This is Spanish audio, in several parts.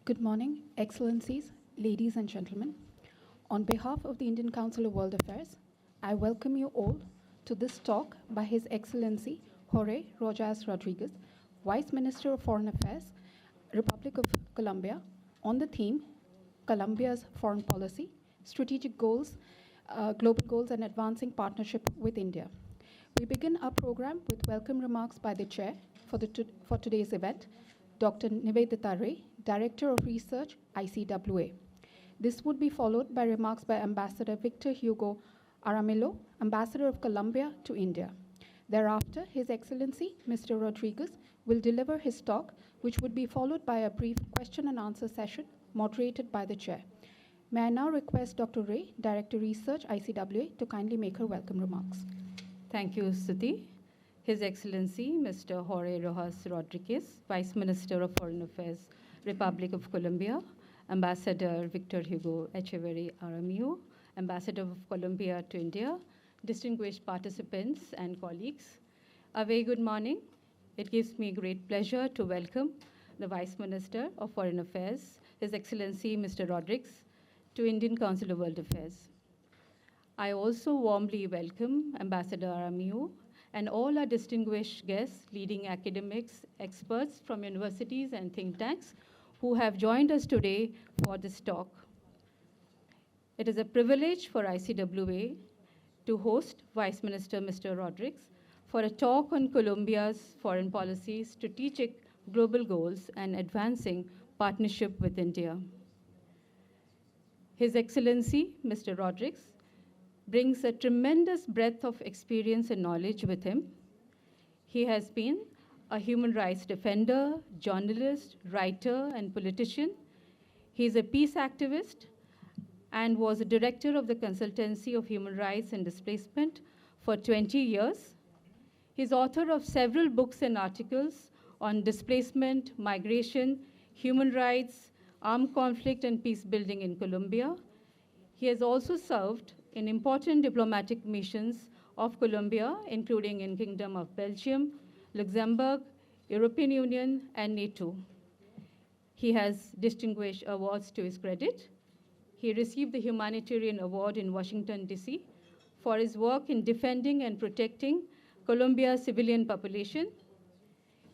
Good morning, Excellencies, ladies and gentlemen. On behalf of the Indian Council of World Affairs, I welcome you all to this talk by His Excellency Jorge Rojas Rodríguez, Vice Minister of Foreign Affairs, Republic of Colombia, on the theme Colombia's Foreign Policy, Strategic Goals, Global Goals and Advancing Partnership with India. We begin our program with welcome remarks by the Chair for today's event, Dr. Nivedita Ray, Director of Research, ICWA. This would be followed by remarks by Ambassador Victor Hugo Aramillo, Ambassador of Colombia to India. Thereafter, His Excellency, Mr. Rodriguez, will deliver his talk, which would be followed by a brief question and answer session moderated by the Chair. May I now request Dr. Ray, Director Research, ICWA, to kindly make her welcome remarks. Thank you, Stuti. His Excellency, Mr. Jorge Rojas Rodríguez, Vice Minister of Foreign Affairs, Republic of Colombia, Ambassador Victor Hugo Echeverry Aramillo, Ambassador of Colombia to India, distinguished participants and colleagues, a very good morning. It gives me great pleasure to welcome the Vice Minister of Foreign Affairs, His Excellency Mr. Rodríguez, to Indian Council of World Affairs. I also warmly welcome Ambassador Aramillo and all our distinguished guests, leading academics, experts from universities and think tanks who have joined us today for this talk. It is a privilege for ICWA to host Vice Minister Mr. Rodríguez for a talk on Colombia's foreign policy, strategic global goals, and advancing partnership with India. His Excellency, Mr. Rodríguez, brings a tremendous breadth of experience and knowledge with him. He has been a human rights defender, journalist, writer, and politician. He is a peace activist and was a director of the Consultancy of Human Rights and Displacement for 20 years. He's author of several books and articles on displacement, migration, human rights, armed conflict, and peace building in Colombia. He has also served in important diplomatic missions of Colombia, including in Kingdom of Belgium, Luxembourg, European Union, and NATO. He has distinguished awards to his credit. He received the Humanitarian Award in Washington, D.C. for his work in defending and protecting Colombia's civilian population.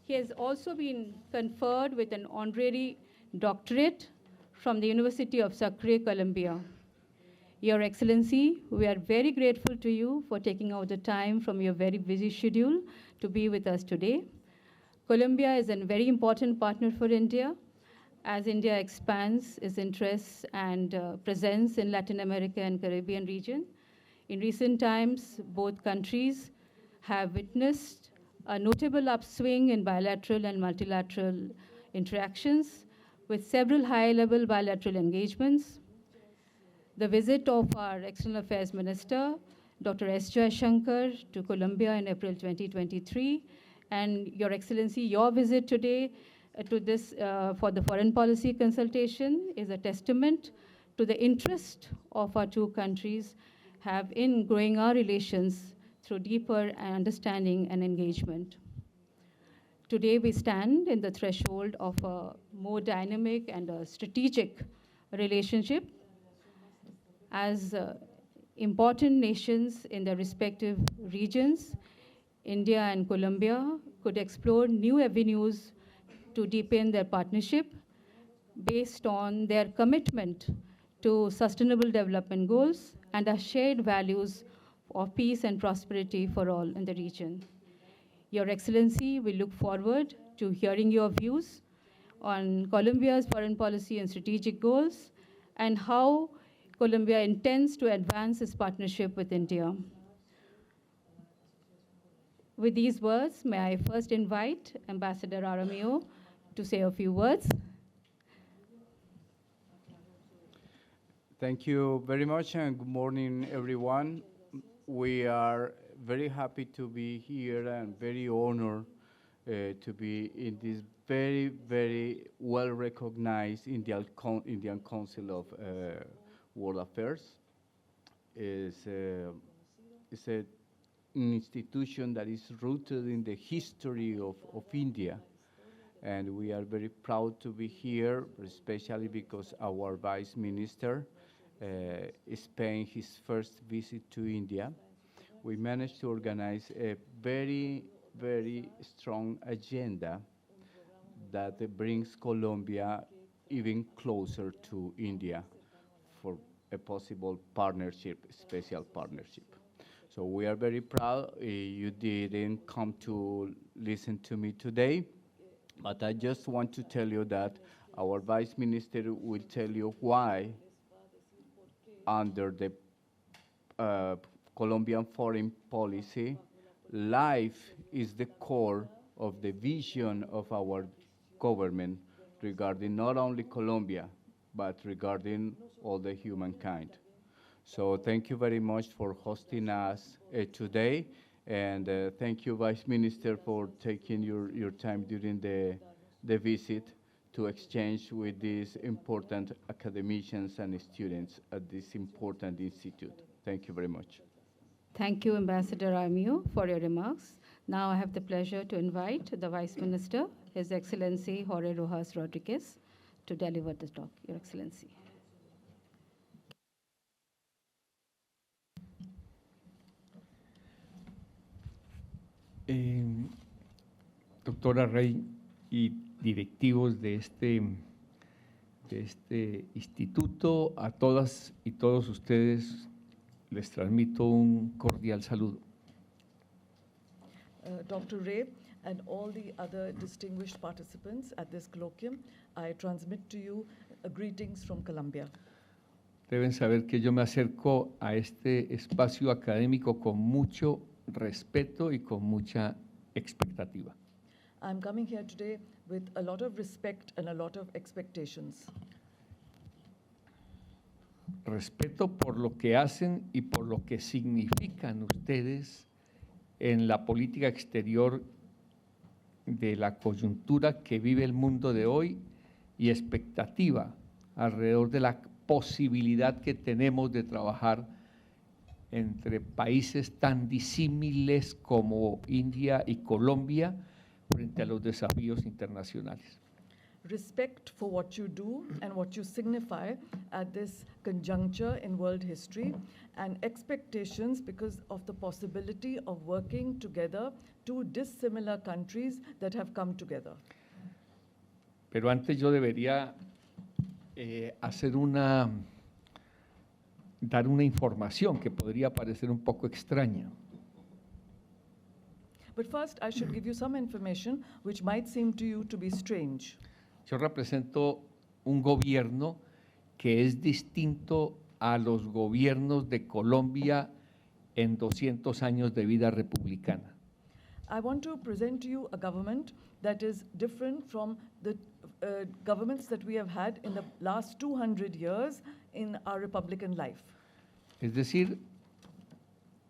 He has also been conferred with an honorary doctorate from the University of Sucre, Colombia. Your Excellency, we are very grateful to you for taking out the time from your very busy schedule to be with us today. Colombia is a very important partner for India as India expands its interests and presence in Latin America and Caribbean region. In recent times, both countries have witnessed a notable upswing in bilateral and multilateral interactions with several high-level bilateral engagements. The visit of our External Affairs Minister, Dr. S. Jaishankar, to Colombia in April 2023, and Your Excellency, your visit today to this for the foreign policy consultation is a testament to the interest of our two countries have in growing our relations through deeper understanding and engagement. Today, we stand in the threshold of a more dynamic and a strategic relationship as important nations in their respective regions. India and Colombia could explore new avenues to deepen their partnership based on their commitment to sustainable development goals and our shared values of peace and prosperity for all in the region. Your Excellency, we look forward to hearing your views on Colombia's foreign policy and strategic goals and how Colombia intends to advance its partnership with India. With these words, may I first invite Ambassador Aramillo to say a few words. Thank you very much, and good morning, everyone. We are very happy to be here and very honored to be in this very, very well-recognized Indian Council of World Affairs. It's an institution that is rooted in the history of India. and we are very proud to be here, especially because our Vice Minister is paying his first visit to India. We managed to organize a very, very strong agenda that brings Colombia even closer to India for a possible partnership, special partnership. So we are very proud. You didn't come to listen to me today, but I just want to tell you that our Vice Minister will tell you why under the Colombian foreign policy, life is the core of the vision of our government regarding not only Colombia, but regarding all the humankind. So thank you very much for hosting us today, and thank you, Vice Minister, for taking your time during the visit to exchange with these important academicians and students at this important institute. Thank you very much. Thank you, Ambassador Armio, for your remarks. Now I have the pleasure to invite the Vice Minister, His Excellency Jorge Rojas Rodríguez, to deliver the talk, Your Excellency. Doctora Rey y directivos de este instituto, a todas y todos ustedes les transmito un cordial saludo. Dr. Ray and all the other distinguished participants at this colloquium, I transmit to you greetings from Colombia. Deben saber que yo me acerco a este espacio académico con mucho respeto y con mucha expectativa. I'm coming here today with a lot of respect and a lot of expectations. Respeto por lo que hacen y por lo que significan ustedes en la política exterior de la coyuntura que vive el mundo de hoy y expectativa alrededor de la posibilidad que tenemos de trabajar entre países tan disímiles como India y Colombia frente a los desafíos internacionales. Respect for what you do and what you signify at this conjuncture in world history, and expectations because of the possibility of working together two dissimilar countries that have come together. Pero antes yo debería dar una información que podría parecer un poco extraña. But first, I should give you some information which might seem to you to be strange. Yo represento un gobierno que es distinto a los gobiernos de Colombia en 200 años de vida republicana. I want to present to you a government that is different from the governments that we have had in the last 200 years in our Republican life. Es decir,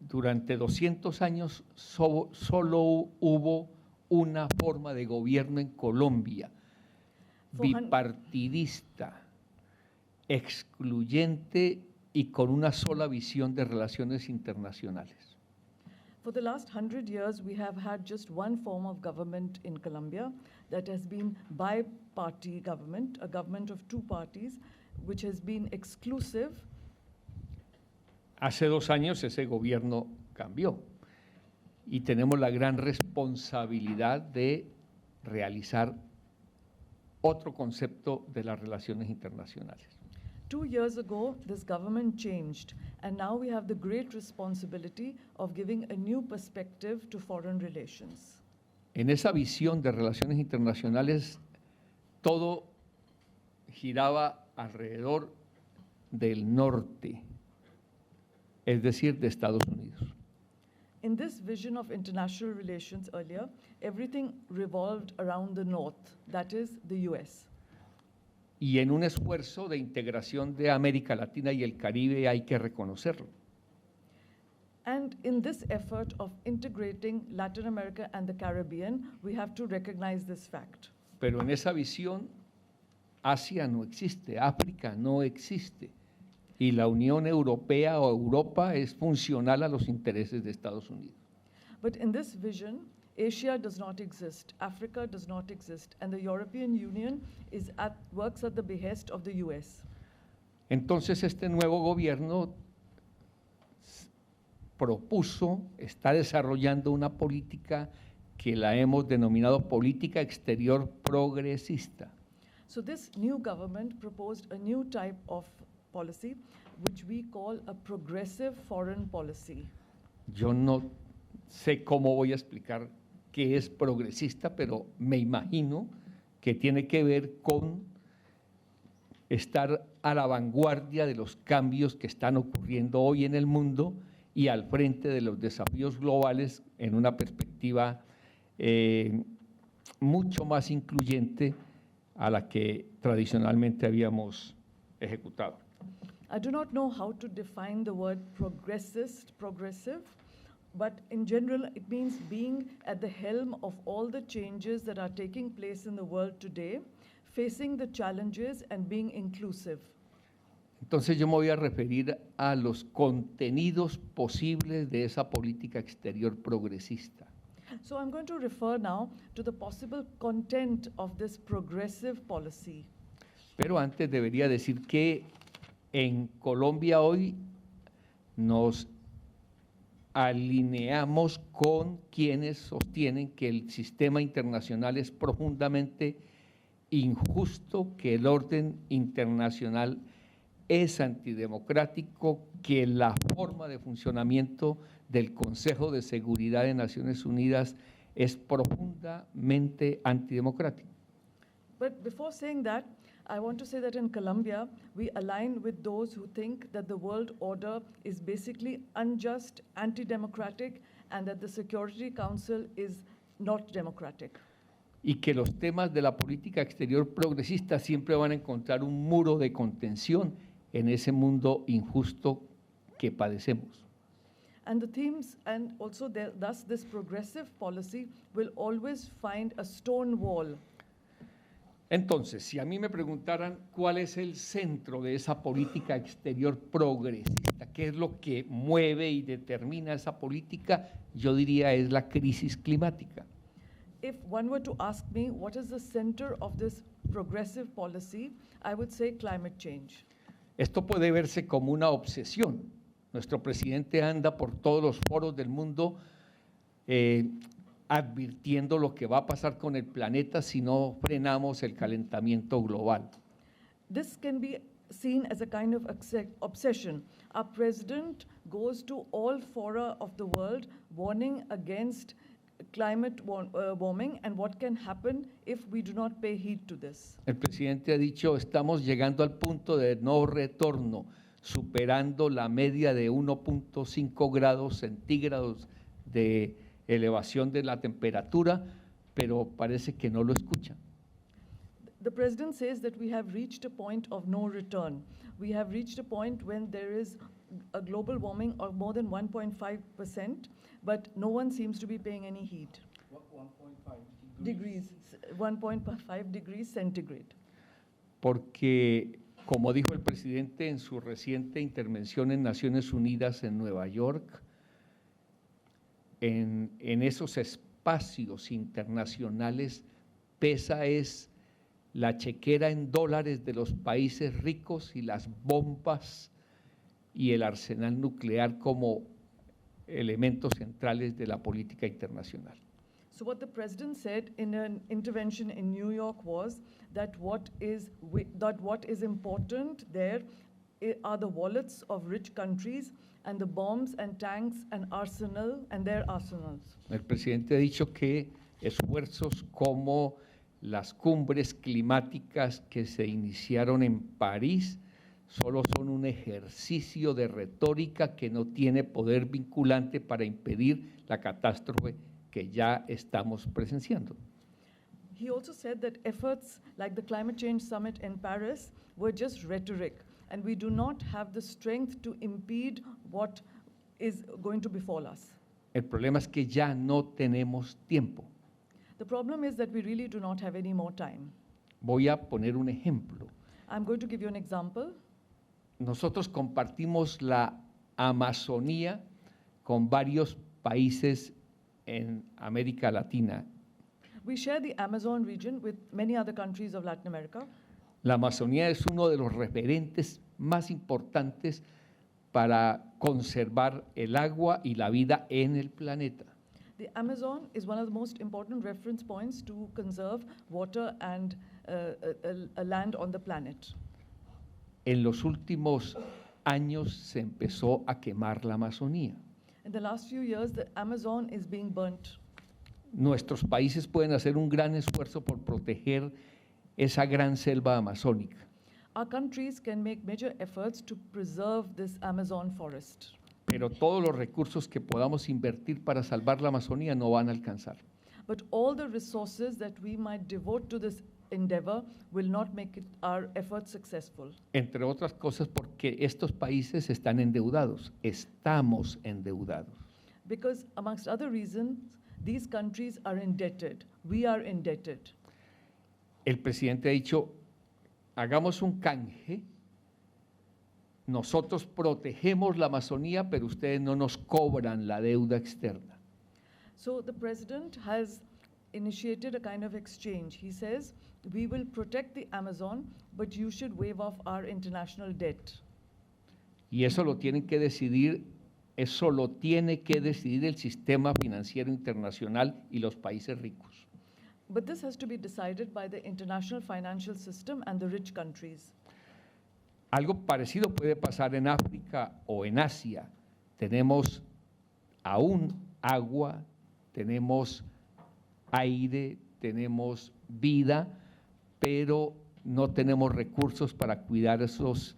durante 200 años solo hubo una forma de gobierno en Colombia, bipartidista, excluyente y con una sola visión de relaciones internacionales. For the last 100 years, we have had just one form of government in Colombia that has been bi-party government, a government of two parties, which has been exclusive. Hace 2 años ese gobierno cambió y tenemos la gran responsabilidad de realizar otro concepto de las relaciones internacionales. 2 years ago, this government changed, and now we have the great responsibility of giving a new perspective to foreign relations. En esa visión de relaciones internacionales, todo giraba alrededor del norte, es decir, de Estados Unidos. In this vision of international relations earlier, everything revolved around the north, that is the US. Y en un esfuerzo de integración de América Latina y el Caribe hay que reconocerlo. And in this effort of integrating Latin America and the Caribbean, we have to recognize this fact. Pero en esa visión, Asia no existe, África no existe. Y la Unión Europea o Europa es funcional a los intereses de Estados Unidos. But in this vision, Asia does not exist, Africa does not exist, and the European Union works at the behest of the US. Entonces este nuevo gobierno está desarrollando una política que la hemos denominado política exterior progresista. So this new government proposed a new type of policy, which we call a progressive foreign policy. Yo no sé cómo voy a explicar qué es progresista, pero me imagino que tiene que ver con estar a la vanguardia de los cambios que están ocurriendo hoy en el mundo y al frente de los desafíos globales en una perspectiva mucho más incluyente a la que tradicionalmente habíamos ejecutado. I do not know how to define the word progressive, but in general it means being at the helm of all the changes that are taking place in the world today, facing the challenges and being inclusive. Entonces yo me voy a referir a los contenidos posibles de esa política exterior progresista. So I'm going to refer now to the possible content of this progressive policy. Pero antes debería decir que en Colombia hoy nos alineamos con quienes sostienen que el sistema internacional es profundamente injusto, que el orden internacional es antidemocrático, que la forma de funcionamiento del Consejo de Seguridad de Naciones Unidas es profundamente antidemocrático. But before saying that, I want to say that in Colombia, we align with those who think that the world order is basically unjust, anti-democratic, and that the Security Council is not democratic. Y que los temas de la política exterior progresista siempre van a encontrar un muro de contención en ese mundo injusto que padecemos. And the themes, and also thus this progressive policy will always find a stone wall. Entonces, si a mí me preguntaran cuál es el centro de esa política exterior progresista, qué es lo que mueve y determina esa política, yo diría es la crisis climática. If one were to ask me what is the center of this progressive policy, I would say climate change. Esto puede verse como una obsesión. Nuestro presidente anda por todos los foros del mundo advirtiendo lo que va a pasar con el planeta si no frenamos el calentamiento global. This can be seen as a kind of obsession. Our president goes to all fora of the world warning against climate warming and what can happen if we do not pay heed to this. El presidente ha dicho, estamos llegando al punto de no retorno, superando la media de 1.5 grados centígrados de elevación de la temperatura, pero parece que no lo escuchan. The president says that we have reached a point of no return. We have reached a point when there is a global warming of more than 1.5%, but no one seems to be paying any heed. 1.5 degrees, 1.5 degrees centigrade. Porque, como dijo el presidente en su reciente intervención en Naciones Unidas en Nueva York, en esos espacios internacionales pesa es la chequera en dólares de los países ricos y las bombas y el arsenal nuclear como elementos centrales de la política internacional. So what the president said in an intervention in New York was that what is important there are the wallets of rich countries and the bombs and tanks and arsenal and their arsenals. El presidente ha dicho que esfuerzos como las cumbres climáticas que se iniciaron en París solo son un ejercicio de retórica que no tiene poder vinculante para impedir la catástrofe que ya estamos presenciando. He also said that efforts like the climate change summit in Paris were just rhetoric, and we do not have the strength to impede what is going to befall us. El problema es que ya no tenemos tiempo. The problem is that we really do not have any more time. Voy a poner un ejemplo. I'm going to give you an example. Nosotros compartimos la Amazonía con varios países en América Latina. We share the Amazon region with many other countries of Latin America. La Amazonía es uno de los referentes más importantes para conservar el agua y la vida en el planeta. The Amazon is one of the most important reference points to conserve water and a land on the planet. En los últimos años se empezó a quemar la Amazonía. In the last few years, the Amazon is being burnt. Nuestros países pueden hacer un gran esfuerzo por proteger esa gran selva amazónica, Our countries can make major efforts to preserve this Amazon forest. pero todos los recursos que podamos invertir para salvar la Amazonía no van a alcanzar. But all the resources that we might devote to this endeavor will not make our efforts successful. Entre otras cosas porque estos países están endeudados, estamos endeudados. Because amongst other reasons, these countries are indebted. We are indebted. El presidente ha dicho, hagamos un canje, nosotros protegemos la Amazonía, pero ustedes no nos cobran la deuda externa. So the president has initiated a kind of exchange. He says, we will protect the Amazon, but you should waive off our international debt. Y eso lo tiene que decidir el sistema financiero internacional y los países ricos. But this has to be decided by the international financial system and the rich countries. Algo parecido puede pasar en África o en Asia. Tenemos aún agua, tenemos aire, tenemos vida, pero no tenemos recursos para cuidar esos,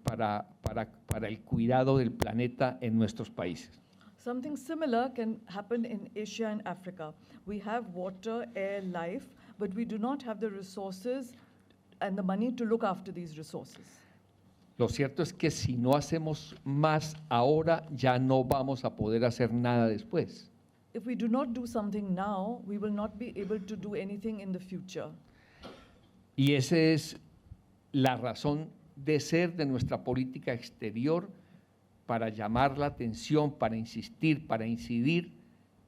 para el cuidado del planeta en nuestros países. Something similar can happen in Asia and Africa. We have water, air, life, but we do not have the resources and the money to look after these resources. Lo cierto es que si no hacemos más ahora, ya no vamos a poder hacer nada después. If we do not do something now, we will not be able to do anything in the future. Y esa es la razón de ser de nuestra política exterior, para llamar la atención, para insistir, para incidir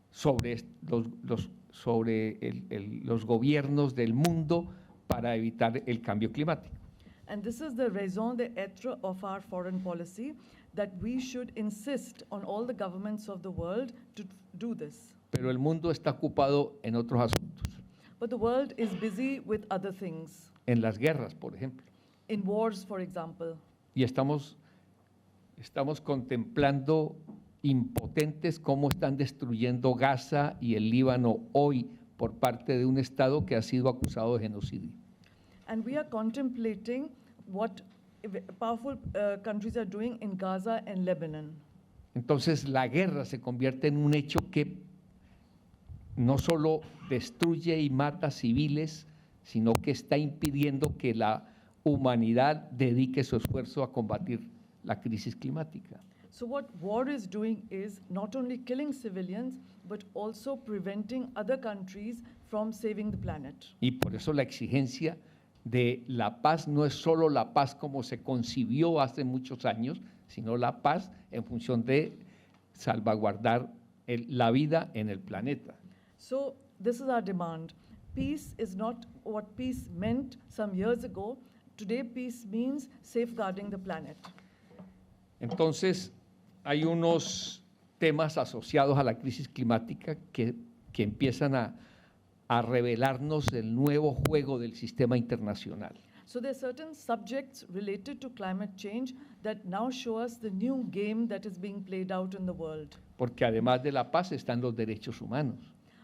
sobre los gobiernos del mundo para evitar el cambio climático. And this is the raison d'être of our foreign policy, that we should insist on all the governments of the world to do this. Pero el mundo está ocupado en otros asuntos, But the world is busy with other things, en las guerras, por ejemplo. in wars, for example. Y estamos contemplando impotentes cómo están destruyendo Gaza y el Líbano hoy por parte de un Estado que ha sido acusado de genocidio. And we are contemplating what powerful countries are doing in Gaza and Lebanon. Entonces la guerra se convierte en un hecho que no solo destruye y mata civiles, sino que está impidiendo que la humanidad dedique su esfuerzo a combatir la crisis climática. So what war is doing is not only killing civilians, but also preventing other countries from saving the planet. Y por eso la exigencia de la paz no es solo la paz como se concibió hace muchos años, sino la paz en función de salvaguardar la vida en el planeta. So this is our demand. Peace is not what peace meant some years ago. Today peace means safeguarding the planet. Entonces, hay unos temas asociados a la crisis climática que empiezan a revelarnos el nuevo juego del sistema internacional. So there are certain subjects related to climate change that now show us the new game that is being played out in the world. Porque además de la paz están los derechos humanos,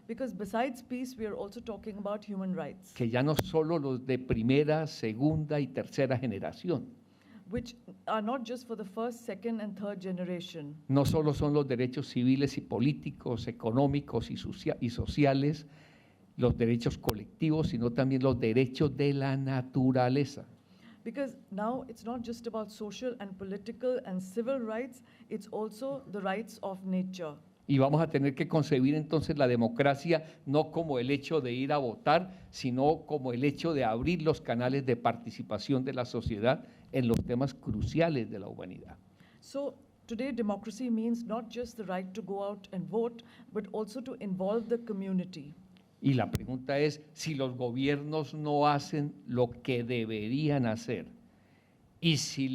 Because besides peace, we are also talking about human rights, que ya no solo los de primera, segunda y tercera generación, which are not just for the first, second, and third generation. no solo son los derechos civiles y políticos, económicos y sociales, los derechos colectivos, sino también los derechos de la naturaleza. Because now it's not just about social and political and civil rights, it's also the rights of nature. Y vamos a tener que concebir entonces la democracia no como el hecho de ir a votar, sino como el hecho de abrir los canales de participación de la sociedad en los temas cruciales de la humanidad. So Today, democracy means not just the right to go out and vote, but also to involve the community. Y la pregunta es, si los gobiernos no hacen lo que deberían hacer, y si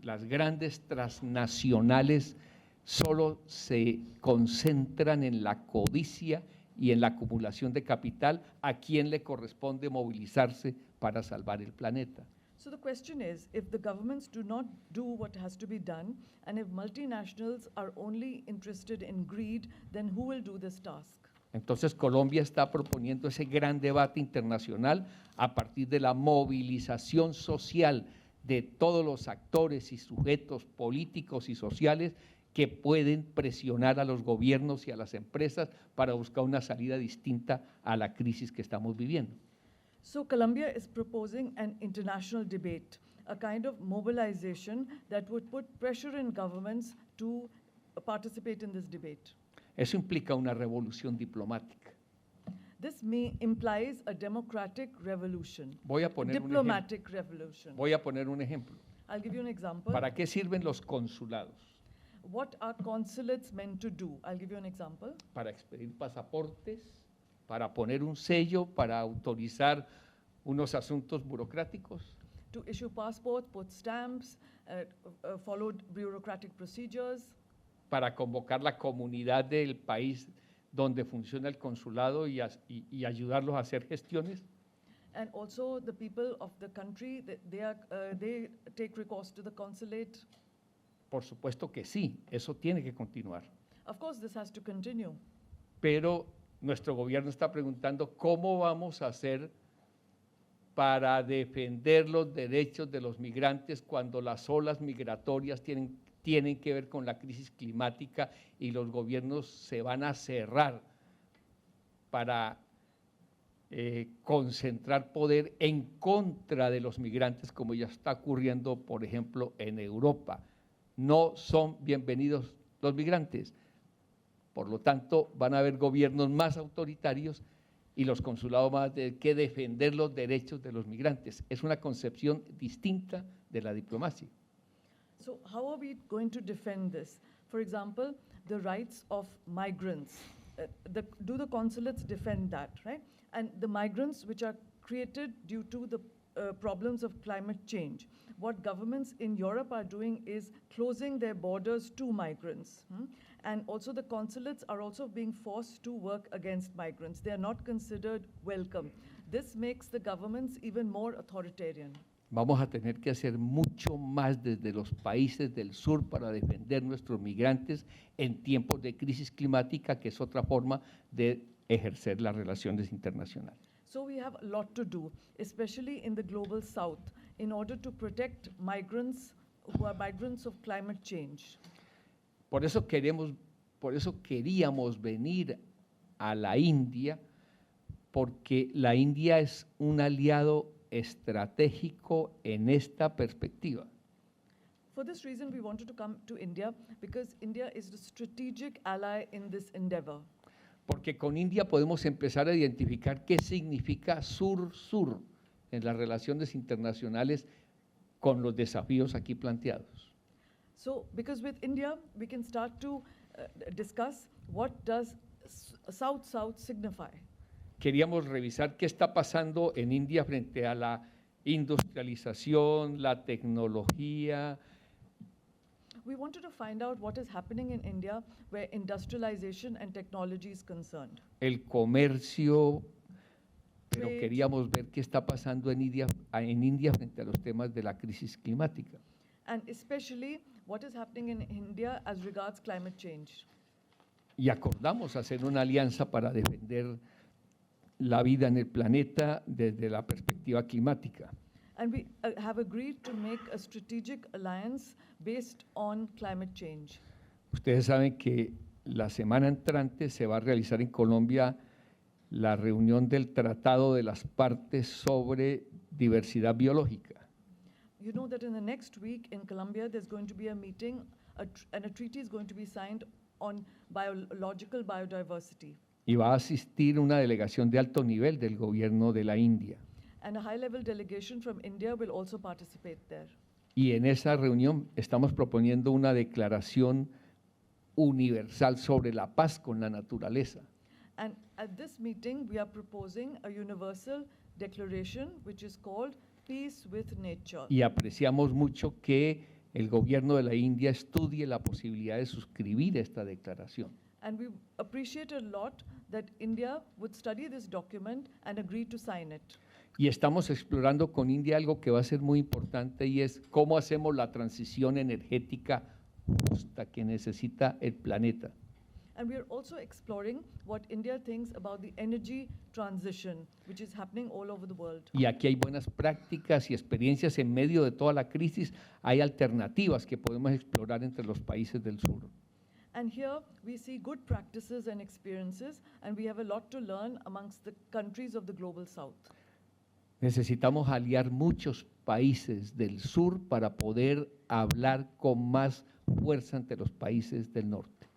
las grandes transnacionales solo se concentran en la codicia y en la acumulación de capital, ¿a quién le corresponde movilizarse para salvar el planeta? So the question is, if the governments do not do what has to be done, and if multinationals are only interested in greed, then who will do this task? Entonces Colombia está proponiendo ese gran debate internacional a partir de la movilización social de todos los actores y sujetos políticos y sociales que pueden presionar a los gobiernos y a las empresas para buscar una salida distinta a la crisis que estamos viviendo. So Colombia is proposing an international debate, a kind of mobilization that would put pressure on governments to participate in this debate. Eso implica una revolución diplomática. This implies a democratic revolution, Voy a poner un ejemplo. diplomatic revolution. Voy a poner un ejemplo. I'll give you an example. ¿Para qué sirven los consulados? What are consulates meant to do? I'll give you an example. Para expedir pasaportes, para poner un sello, para autorizar unos asuntos burocráticos. To issue passports, put stamps, follow bureaucratic procedures, Para convocar la comunidad del país donde funciona el consulado y ayudarlos a hacer gestiones. and also the people of the country, they take recourse to the consulate. Por supuesto que sí, eso tiene que continuar. Of course, this has to continue. Pero nuestro gobierno está preguntando cómo vamos a hacer para defender los derechos de los migrantes cuando las olas migratorias tienen que ver con la crisis climática y los gobiernos se van a cerrar para concentrar poder en contra de los migrantes, como ya está ocurriendo, por ejemplo, en Europa. No son bienvenidos los migrantes. Por lo tanto, van a haber gobiernos más autoritarios y los consulados van a tener que defender los derechos de los migrantes. Es una concepción distinta de la diplomacia. So how are we going to defend this? For example, the rights of migrants. Do the consulates defend that, right? And the migrants which are created due to the problems of climate change. What governments in Europe are doing is closing their borders to migrants. And also the consulates are also being forced to work against migrants. They are not considered welcome. This makes the governments even more authoritarian. Vamos a tener que hacer mucho más desde los países del sur para defender nuestros migrantes en tiempos de crisis climática, que es otra forma de ejercer las relaciones internacionales. So we have a lot to do, especially in the global south, in order to protect migrants who are migrants of climate change. Por eso queríamos venir a la India, porque la India es un aliado estratégico en esta perspectiva. For this reason, we wanted to come to India because India is the strategic ally in this endeavor. Porque con India podemos empezar a identificar qué significa sur-sur en las relaciones internacionales con los desafíos aquí planteados. So, because with India, we can start to discuss what does South-South signify. Queríamos revisar qué está pasando en India frente a la industrialización, la tecnología. We wanted to find out what is happening in India where industrialization and technology is concerned. El comercio, pero Trade. queríamos ver qué está pasando en India frente a los temas de la crisis climática. And especially what is happening in India as regards climate change. Y acordamos hacer una alianza para defender la vida en el planeta desde la perspectiva climática. And we have agreed to make a strategic alliance based on climate change. Ustedes saben que la semana entrante se va a realizar en Colombia la reunión del Tratado de las Partes sobre Diversidad Biológica. You know that in the next week in Colombia, there's going to be a meeting and a treaty is going to be signed on biological biodiversity. Y va a asistir una delegación de alto nivel del gobierno de la India. And a high-level delegation from India will also participate there. Y en esa reunión estamos proponiendo una declaración universal sobre la paz con la naturaleza. And at this meeting, we are proposing a universal declaration which is called Peace with Nature. Y apreciamos mucho que el gobierno de la India estudie la posibilidad de suscribir esta declaración. And we appreciate a lot that India would study this document and agree to sign it. Y estamos explorando con India algo que va a ser muy importante y es cómo hacemos la transición energética justa que necesita el planeta. And we are also exploring what India thinks about the energy transition, which is happening all over the world. Y aquí hay buenas prácticas y experiencias en medio de toda la crisis. Hay alternativas que podemos explorar entre los países del sur. And here we see good practices and experiences, and we have a lot to learn amongst the countries of the global south. Necesitamos aliar muchos países del sur para poder hablar con más fuerza ante los países del norte.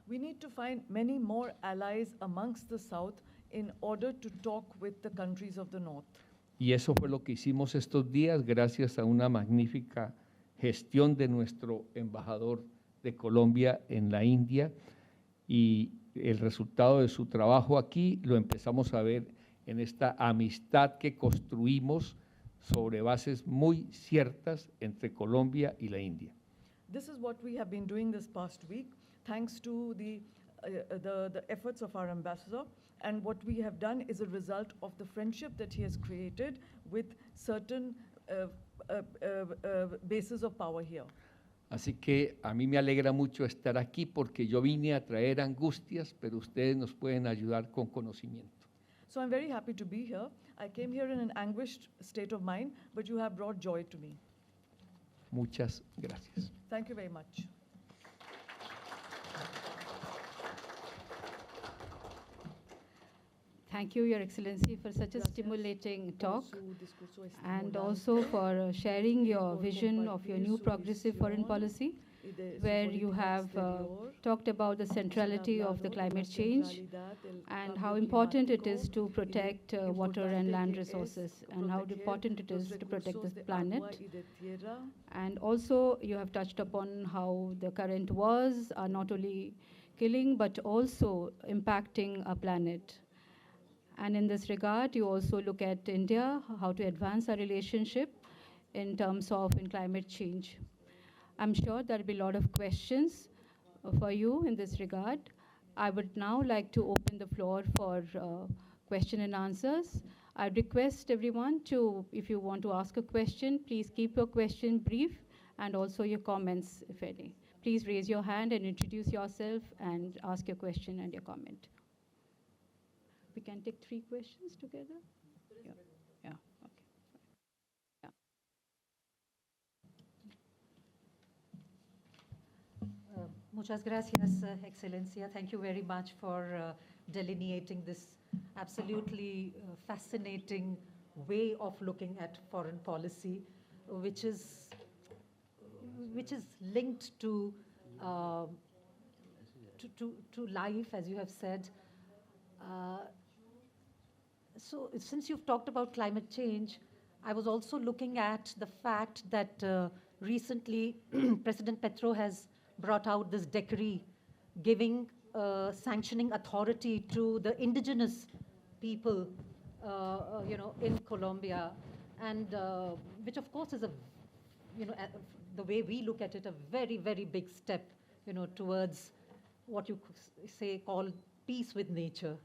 We need to find many more allies amongst the south in order to talk with the countries of the north. Y eso fue lo que hicimos estos días gracias a una magnífica gestión de nuestro embajador de Colombia en la India, y el resultado de su trabajo aquí lo empezamos a ver en esta amistad que construimos sobre bases muy ciertas entre Colombia y la India. This is what we have been doing this past week, thanks to the efforts of our ambassador. And what we have done is a result of the friendship that he has created with certain bases of power here. Así que a mí me alegra mucho estar aquí porque yo vine a traer angustias, pero ustedes nos pueden ayudar con conocimiento. So I'm very happy to be here. I came here in an anguished state of mind, but you have brought joy to me. Muchas gracias. Thank you very much. Thank you, Your Excellency, for such a stimulating talk, and also for sharing your vision of your new progressive foreign policy, where you have talked about the centrality of the climate change and how important it is to protect water and land resources, and how important it is to protect the planet. And also you have touched upon how the current wars are not only killing but also impacting our planet. And in this regard, you also look at India, how to advance our relationship in terms of climate change. I'm sure there'll be a lot of questions for you in this regard. I would now like to open the floor for question and answers. I request everyone to, if you want to ask a question, please keep your question brief and also your comments, if any. Please raise your hand and introduce yourself and ask your question and your comment. We can take 3 questions together? Yeah, okay. Yeah. Muchas gracias, Excellencia. Thank you very much for delineating this absolutely fascinating way of looking at foreign policy, which is linked to life, as you have said. So since you've talked about climate change, I was also looking at the fact that recently President Petro has brought out this decree giving sanctioning authority to the indigenous people, in Colombia, and which of course is the way we look at it, a very, very big step, towards what you call peace with nature,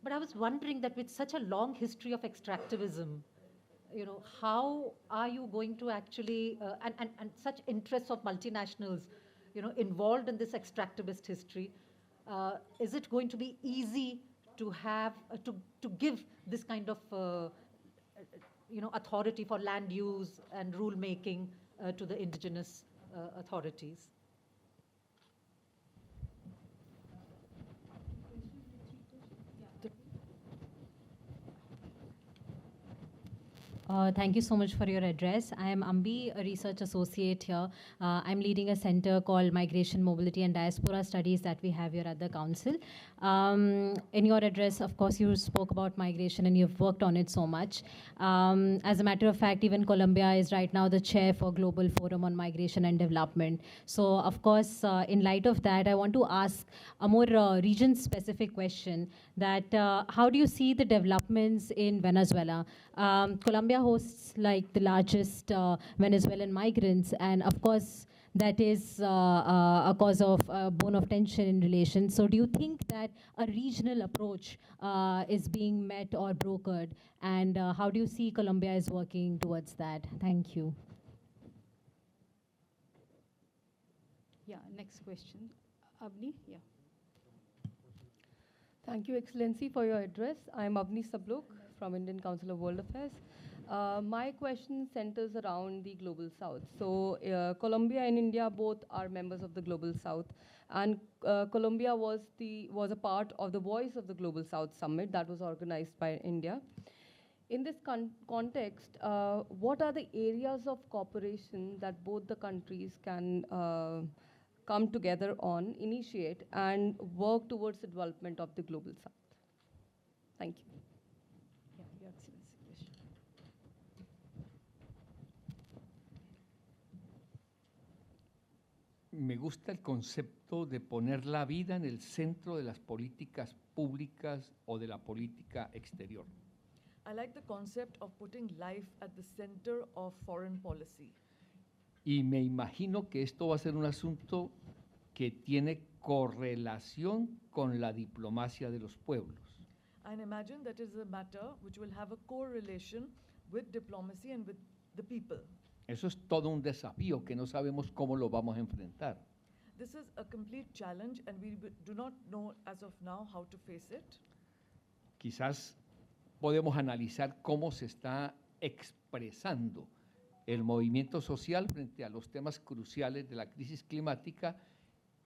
But I was wondering that with such a long history of extractivism, how are you going to actually, and such interests of multinationals, involved in this extractivist history, is it going to be easy to have, to give this kind of, authority for land use and rule making to the indigenous authorities? Thank you so much for your address. I am Ambi, a research associate here. I'm leading a center called Migration, Mobility and Diaspora Studies that we have here at the council. In your address, of course, you spoke about migration and you've worked on it so much. As a matter of fact, even Colombia is right now the chair for Global Forum on Migration and Development. So, of course, in light of that, I want to ask a more region-specific question that how do you see the developments in Venezuela? Colombia hosts like the largest Venezuelan migrants, and of course that is a cause of bone of tension in relations. So do you think that a regional approach is being met or brokered, and how do you see Colombia is working towards that? Thank you. Yeah, next question. Avni, yeah. Thank you, Excellency, for your address. I'm Avni Sablok from Indian Council of World Affairs. My question centers around the Global South. So Colombia and India both are members of the Global South, and Colombia was a part of the Voice of the Global South Summit that was organized by India. In this context, what are the areas of cooperation that both the countries can come together on, initiate, and work towards the development of the Global South? Thank you. Yeah, Your Excellency, question. Me gusta el concepto de poner la vida en el centro de las políticas públicas o de la política exterior. I like the concept of putting life at the center of foreign policy. Y me imagino que esto va a ser un asunto que tiene correlación con la diplomacia de los pueblos. I imagine that is a matter which will have a correlation with diplomacy and with the people. Eso es todo un desafío que no sabemos cómo lo vamos a enfrentar. This is a complete challenge, and we do not know as of now how to face it. Quizás podemos analizar cómo se está expresando el movimiento social frente a los temas cruciales de la crisis climática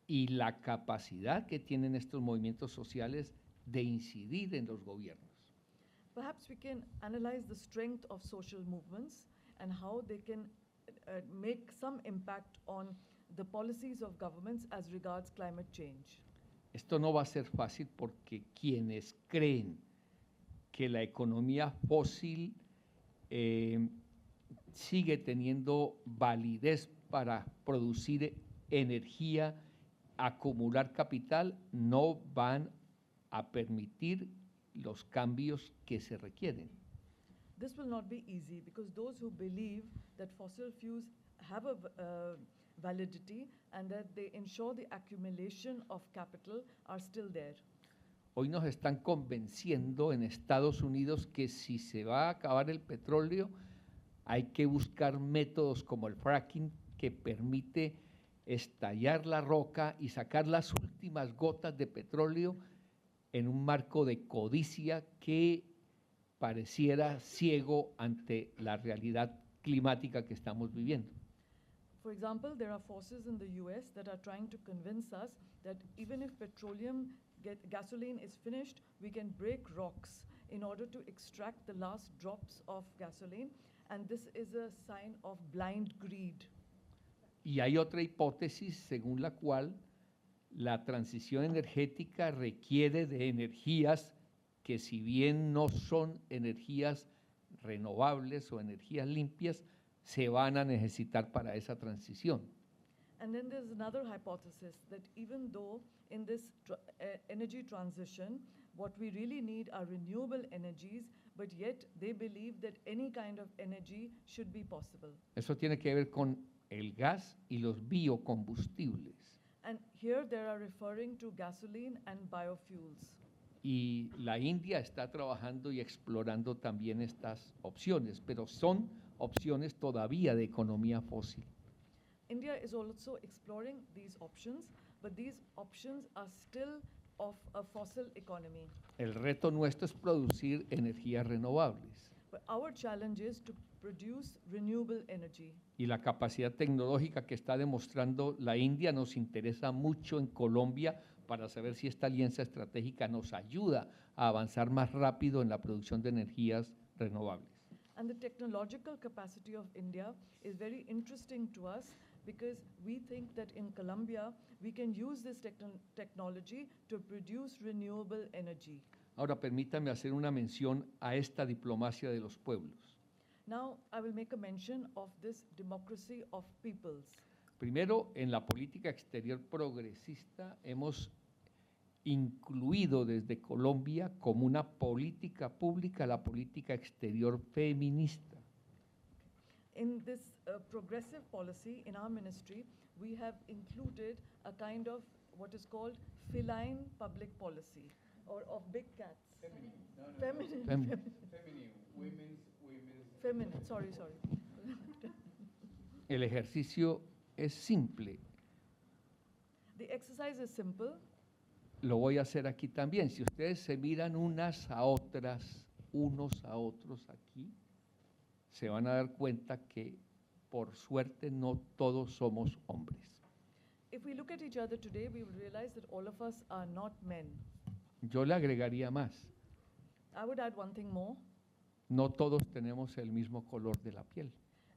y la capacidad que tienen estos movimientos sociales de incidir en los gobiernos. Perhaps we can analyze the strength of social movements and how they can make some impact on the policies of governments as regards climate change. Esto no va a ser fácil porque quienes creen que la economía fósil sigue teniendo validez para producir energía, acumular capital, no van a permitir los cambios que se requieren. This will not be easy because those who believe that fossil fuels have a validity and that they ensure the accumulation of capital are still there. Hoy nos están convenciendo en Estados Unidos que si se va a acabar el petróleo, hay que buscar métodos como el fracking que permite estallar la roca y sacar las últimas gotas de petróleo en un marco de codicia que pareciera ciego ante la realidad climática que estamos viviendo. For example, there are forces in the US that are trying to convince us that even if gasoline is finished, we can break rocks in order to extract the last drops of gasoline, and this is a sign of blind greed. Y hay otra hipótesis según la cual la transición energética requiere de energías que, si bien no son energías renovables o energías limpias, se van a necesitar para esa transición. And then there's another hypothesis that even though in this energy transition, what we really need are renewable energies, but yet they believe that any kind of energy should be possible. Eso tiene que ver con el gas y los biocombustibles. And here they are referring to gasoline and biofuels. Y la India está trabajando y explorando también estas opciones, pero son opciones todavía de economía fósil. India is also exploring these options, but these options are still of a fossil economy. El reto nuestro es producir energías renovables. But our challenge is to produce renewable energy. Y la capacidad tecnológica que está demostrando la India nos interesa mucho en Colombia para saber si esta alianza estratégica nos ayuda a avanzar más rápido en la producción de energías renovables. And the technological capacity of India is very interesting to us because we think that in Colombia, we can use this technology to produce renewable energy. Ahora permítame hacer una mención a esta diplomacia de los pueblos. Now, I will make a mention of this democracy of peoples. Primero, en la política exterior progresista hemos incluido desde Colombia como una política pública la política exterior feminista. In this progressive policy in our ministry, we have included a kind of what is called feline public policy, or of big cats. Feminine. Feminine. Feminine, sorry. El ejercicio es simple. The exercise is simple. Lo voy a hacer aquí también. Si ustedes se miran unas a otras, unos a otros aquí, se van a dar cuenta que por suerte no todos somos hombres. If we look at each other today, we will realize that all of us are not men. Yo le agregaría más. I would add one thing more, No todos tenemos el mismo color de la piel.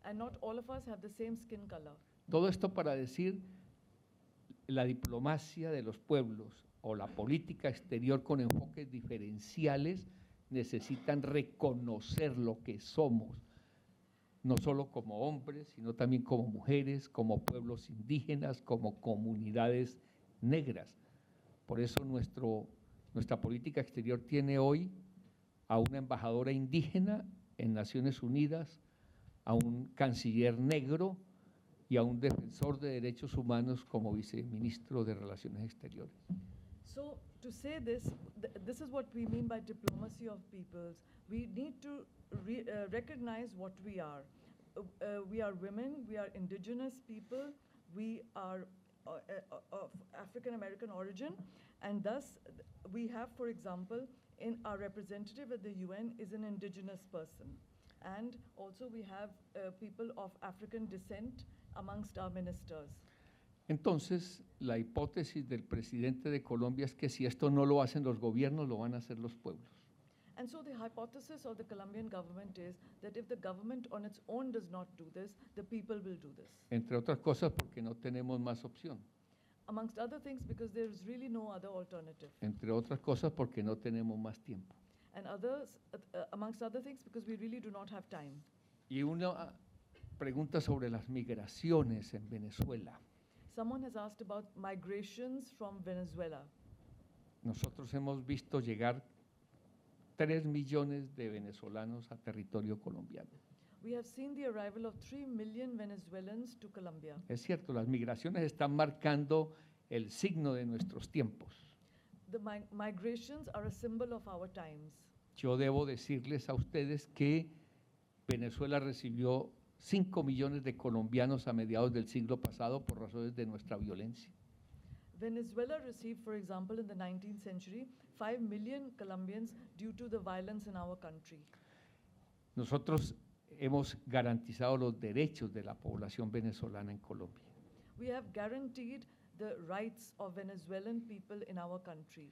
and not all of us have the same skin color. Todo esto para decir la diplomacia de los pueblos o la política exterior con enfoques diferenciales necesitan reconocer lo que somos, no solo como hombres, sino también como mujeres, como pueblos indígenas, como comunidades negras. Por eso nuestra política exterior tiene hoy a una embajadora indígena en Naciones Unidas, a un canciller negro y a un defensor de derechos humanos como viceministro de Relaciones Exteriores. So to say this, this is what we mean by diplomacy of peoples. We need to recognize what we are. We are women, we are indigenous people, we are of African American origin, and thus we have, for example, in our representative at the UN is an indigenous person. And also we have people of African descent amongst our ministers. Entonces, la hipótesis del presidente de Colombia es que si esto no lo hacen los gobiernos, lo van a hacer los pueblos. And so the hypothesis of the Colombian government is that if the government on its own does not do this, the people will do this. Entre otras cosas porque no tenemos más opción. Amongst other things, because there is really no other alternative. Entre otras cosas porque no tenemos más tiempo. And others, amongst other things, because we really do not have time. Y una pregunta sobre las migraciones en Venezuela. Someone has asked about migrations from Venezuela. Nosotros hemos visto llegar 3 millones de venezolanos a territorio colombiano. We have seen the arrival of 3 million Venezuelans to Colombia. Es cierto, las migraciones están marcando el signo de nuestros tiempos. The migrations are a symbol of our times. Yo debo decirles a ustedes que Venezuela recibió 5 millones de colombianos a mediados del siglo pasado por razones de nuestra violencia. Venezuela received, for example, in the 19th century, 5 million Colombians due to the violence in our country. Nosotros hemos garantizado los derechos de la población venezolana en Colombia. We have guaranteed the rights of Venezuelan people in our country.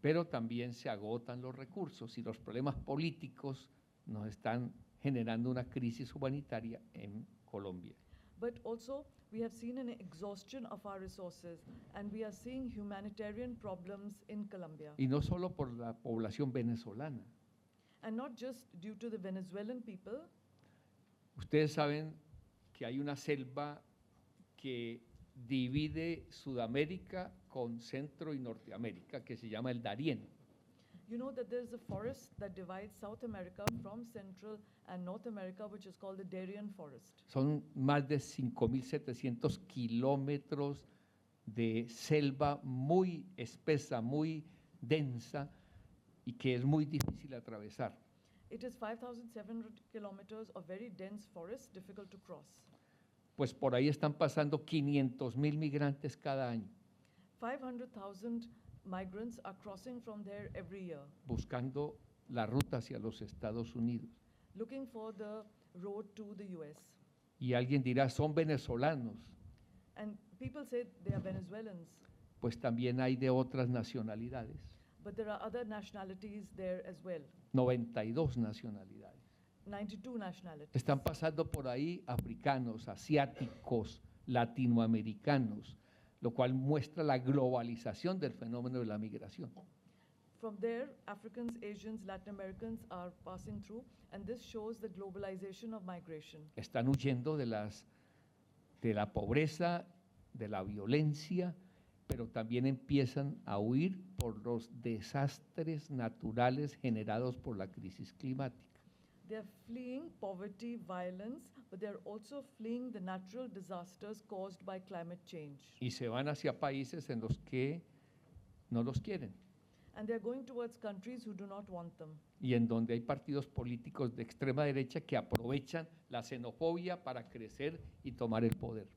Pero también se agotan los recursos y los problemas políticos nos están generando una crisis humanitaria en Colombia. But also, we have seen an exhaustion of our resources, and we are seeing humanitarian problems in Colombia. Y no solo por la población venezolana. And not just due to the Venezuelan people. Ustedes saben que hay una selva que divide Sudamérica con Centro y Norteamérica, que se llama el Darién. You know that there's a forest that divides South America from Central and North America, which is called the Darien Forest. Son más de 5.700 kilómetros de selva muy espesa, muy densa y que es muy difícil atravesar. It is 5,700 kilometers of very dense forest, difficult to cross. Pues por ahí están pasando 500.000 migrantes cada año. 500,000 migrants are crossing from there every year, Buscando la ruta hacia los Estados Unidos. looking for the road to the US. Y alguien dirá, son venezolanos. And people say they are Venezuelans, Pues también hay de otras nacionalidades, but there are other nationalities there as well. 92 nacionalidades. 92 nationalities. Están pasando por ahí africanos, asiáticos, latinoamericanos, lo cual muestra la globalización del fenómeno de la migración. From there, Africans, Asians, Latin Americans are passing through, and this shows the globalization of migration. Están huyendo de la pobreza, de la violencia, pero también empiezan a huir por los desastres naturales generados por la crisis climática. They are fleeing poverty, violence, but they are also fleeing the natural disasters caused by climate change. Y se van hacia países en los que no los quieren And they are going towards countries who do not want them. y en donde hay partidos políticos de extrema derecha que aprovechan la xenofobia para crecer y tomar el poder.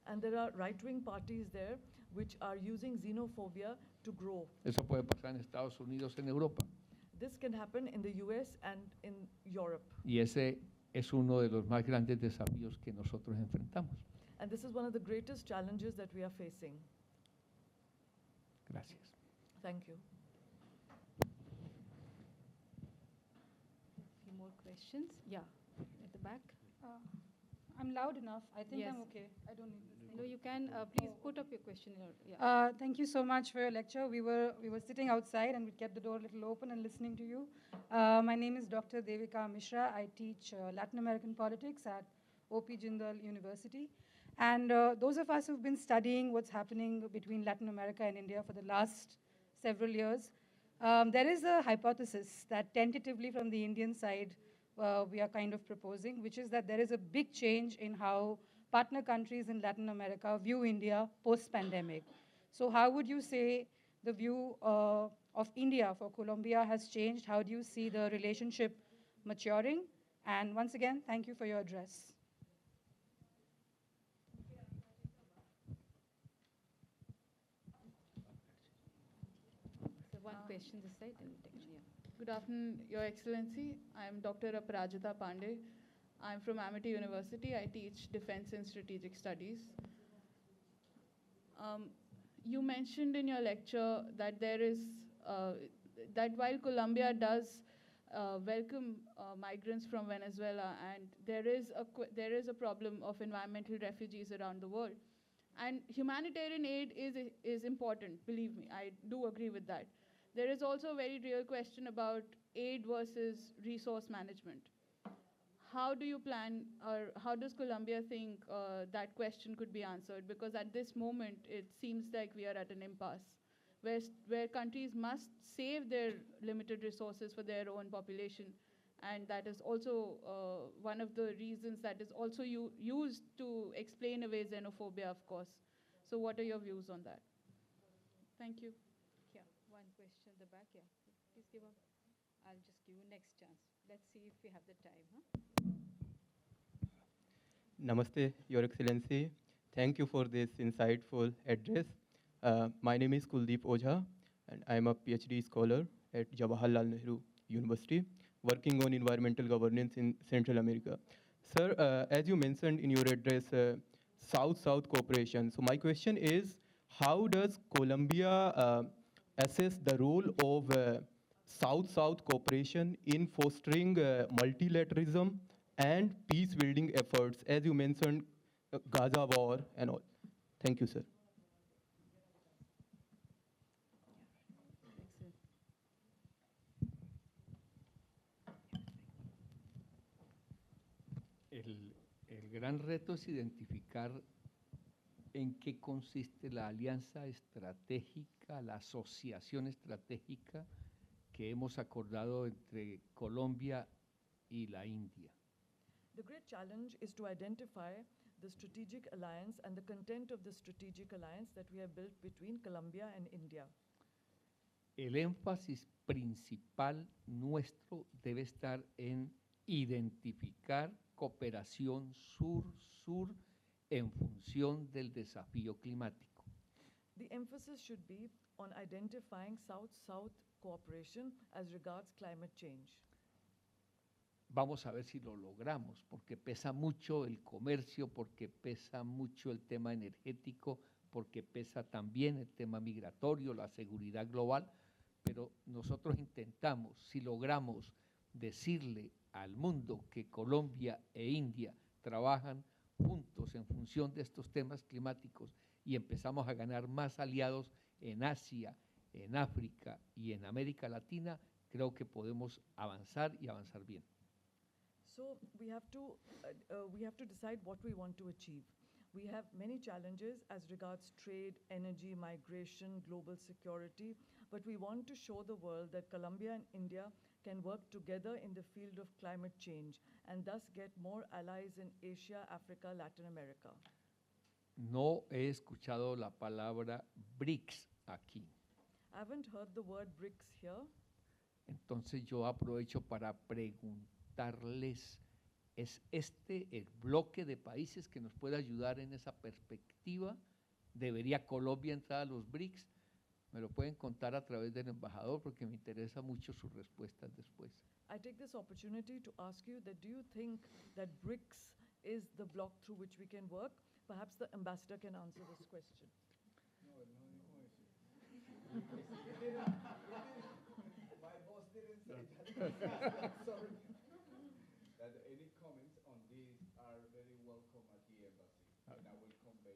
And there are right-wing parties there which are using xenophobia to grow. Eso puede pasar en Estados Unidos, en Europa. This can happen in the US and in Europe. Y ese es uno de los más grandes desafíos que nosotros enfrentamos. And this is one of the greatest challenges that we are facing. Gracias. Thank you. Few more questions? Yeah, at the back. I'm loud enough. I think Yes. I'm okay. I don't need this thing. No, you can, please put up your question. Thank you so much for your lecture. We were sitting outside and we kept the door a little open and listening to you. My name is Dr. Devika Mishra. I teach Latin American politics at OP Jindal University. And those of us who've been studying what's happening between Latin America and India for the last several years, there is a hypothesis that tentatively from the Indian side, we are kind of proposing, which is that there is a big change in how partner countries in Latin America view India post-pandemic. So how would you say the view of India for Colombia has changed? How do you see the relationship maturing? And once again, thank you for your address. So one question this side and take one, yeah. Good afternoon, Your Excellency. I am Dr. Aparajita Pandey. I am from Amity University. I teach Defense and Strategic Studies. You mentioned in your lecture that that while Colombia does welcome migrants from Venezuela, and there is a problem of environmental refugees around the world, and humanitarian aid is important. Believe me, I do agree with that. There is also a very real question about aid versus resource management. How do you plan, or how does Colombia think that question could be answered? Because at this moment, it seems like we are at an impasse, where countries must save their limited resources for their own population. And that is also one of the reasons that is also used to explain away xenophobia, of course. So what are your views on that? Thank you. Yeah, one question at the back, yeah. Please give up. I'll just give you next chance. Let's see if we have the time, huh? Namaste, Your Excellency. Thank you for this insightful address. My name is Kuldeep Ojha, and I am a PhD scholar at Jawaharlal Nehru University, working on environmental governance in Central America. Sir, as you mentioned in your address, South-South cooperation. So my question is, how does Colombia assess the role of South-South cooperation in fostering multilateralism and peace-building efforts, as you mentioned, Gaza war and all? Thank you, sir. Excellent. El gran reto es identificar en qué consiste la alianza estratégica, la asociación estratégica que hemos acordado entre Colombia y la India. The great challenge is to identify the strategic alliance and the content of the strategic alliance that we have built between Colombia and India. El énfasis principal nuestro debe estar en identificar cooperación sur-sur en función del desafío climático. The emphasis should be on identifying South-South cooperation as regards climate change. Vamos a ver si lo logramos, porque pesa mucho el comercio, porque pesa mucho el tema energético, porque pesa también el tema migratorio, la seguridad global, pero nosotros intentamos, si logramos decirle al mundo que Colombia e India trabajan juntos en función de estos temas climáticos y empezamos a ganar más aliados en Asia, en África y en América Latina, creo que podemos avanzar y avanzar bien. So we have to decide what we want to achieve. We have many challenges as regards trade, energy, migration, global security, but we want to show the world that Colombia and India can work together in the field of climate change and thus get more allies in Asia, Africa, Latin America. No he escuchado la palabra BRICS aquí. I haven't heard the word BRICS here. Entonces yo aprovecho para preguntarles, ¿es este el bloque de países que nos puede ayudar en esa perspectiva? ¿Debería Colombia entrar a los BRICS? Me lo pueden contar a través del embajador porque me interesa mucho sus respuestas después. I take this opportunity to ask you that do you think that BRICS is the block through which we can work? Perhaps the ambassador can answer this question. My boss didn't say that. Sorry. That any comments on this are very welcome at the embassy, and I will convey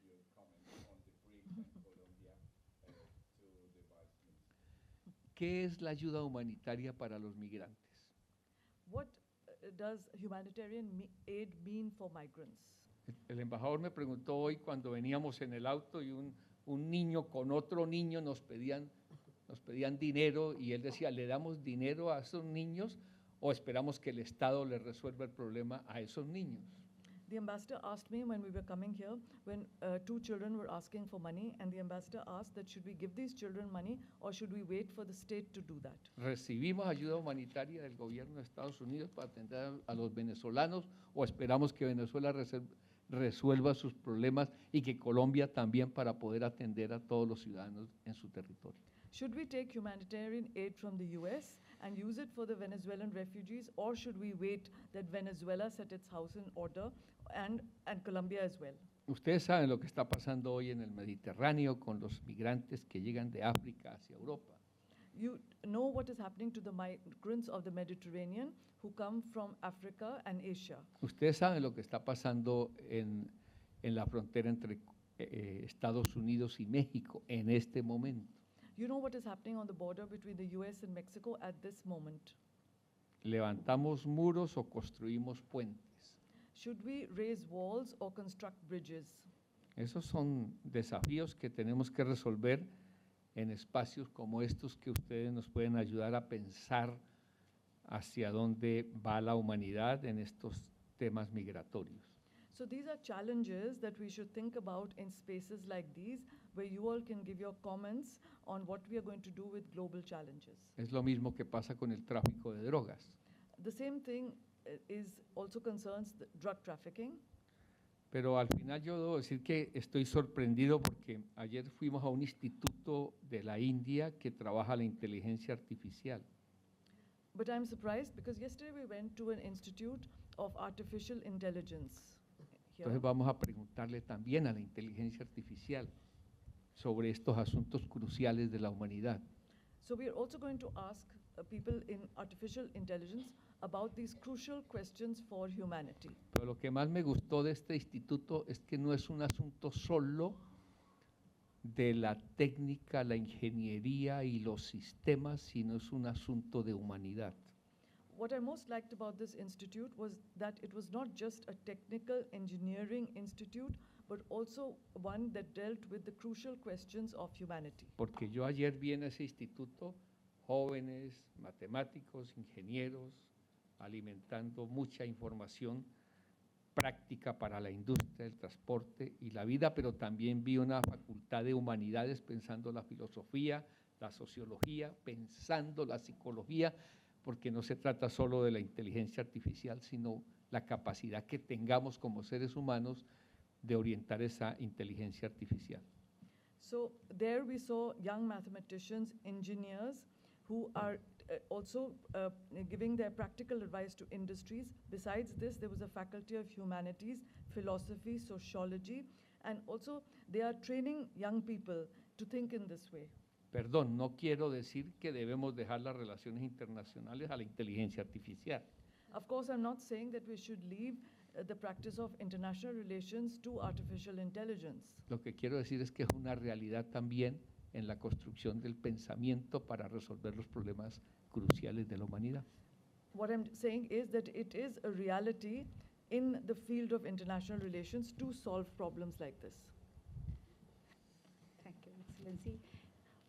your comments on the BRICS and Colombia to the Vice Minister. ¿Qué es la ayuda humanitaria para los migrantes? What does humanitarian aid mean for migrants? El embajador me preguntó hoy cuando veníamos en el auto y un niño con otro niño nos pedían dinero y él decía, ¿le damos dinero a esos niños o esperamos que el Estado le resuelva el problema a esos niños? The ambassador asked me when we were coming here, when two children were asking for money, and the ambassador asked that should we give these children money or should we wait for the state to do that? ¿Recibimos ayuda humanitaria del gobierno de Estados Unidos para atender a los venezolanos o esperamos que Venezuela resuelva sus problemas y que Colombia también para poder atender a todos los ciudadanos en su territorio? Should we take humanitarian aid from the US and use it for the Venezuelan refugees, or should we wait that Venezuela set its house in order and Colombia as well? Ustedes saben lo que está pasando hoy en el Mediterráneo con los migrantes que llegan de África hacia Europa. You know what is happening to the migrants of the Mediterranean who come from Africa and Asia. Ustedes saben lo que está pasando en la frontera entre Estados Unidos y México en este momento. You know what is happening on the border between the US and Mexico at this moment. ¿Levantamos muros o construimos puentes? Should we raise walls or construct bridges? Esos son desafíos que tenemos que resolver en espacios como estos que ustedes nos pueden ayudar a pensar hacia dónde va la humanidad en estos temas migratorios. So these are challenges that we should think about in spaces like these, where you all can give your comments on what we are going to do with global challenges. Es lo mismo que pasa con el tráfico de drogas. The same thing also concerns the drug trafficking. Pero al final yo debo decir que estoy sorprendido porque ayer fuimos a un instituto de la India que trabaja la inteligencia artificial. But I'm surprised because yesterday we went to an institute of artificial intelligence. Entonces vamos a preguntarle también a la inteligencia artificial sobre estos asuntos cruciales de la humanidad. So we are also going to ask people in artificial intelligence about these crucial questions for humanity. Pero lo que más me gustó de este instituto es que no es un asunto solo de la técnica, la ingeniería y los sistemas, sino es un asunto de humanidad. What I most liked about this institute was that it was not just a technical engineering institute, but also one that dealt with the crucial questions of humanity. Porque yo ayer vi en ese instituto jóvenes, matemáticos, ingenieros, alimentando mucha información práctica para la industria del transporte y la vida, pero también vi una facultad de humanidades pensando la filosofía, la sociología, pensando la psicología, porque no se trata solo de la inteligencia artificial, sino la capacidad que tengamos como seres humanos de orientar esa inteligencia artificial. So there we saw young mathematicians, engineers, who are also giving their practical advice to industries. Besides this, there was a faculty of humanities, philosophy, sociology, and also they are training young people to think in this way. Perdón, no quiero decir que debemos dejar las relaciones internacionales a la inteligencia artificial. Of course, I'm not saying that we should leave the practice of international relations to artificial intelligence. Lo que quiero decir es que es una realidad también en la construcción del pensamiento para resolver los problemas cruciales de la humanidad. What I'm saying is that it is a reality in the field of international relations to solve problems like this. Thank you, Excellency.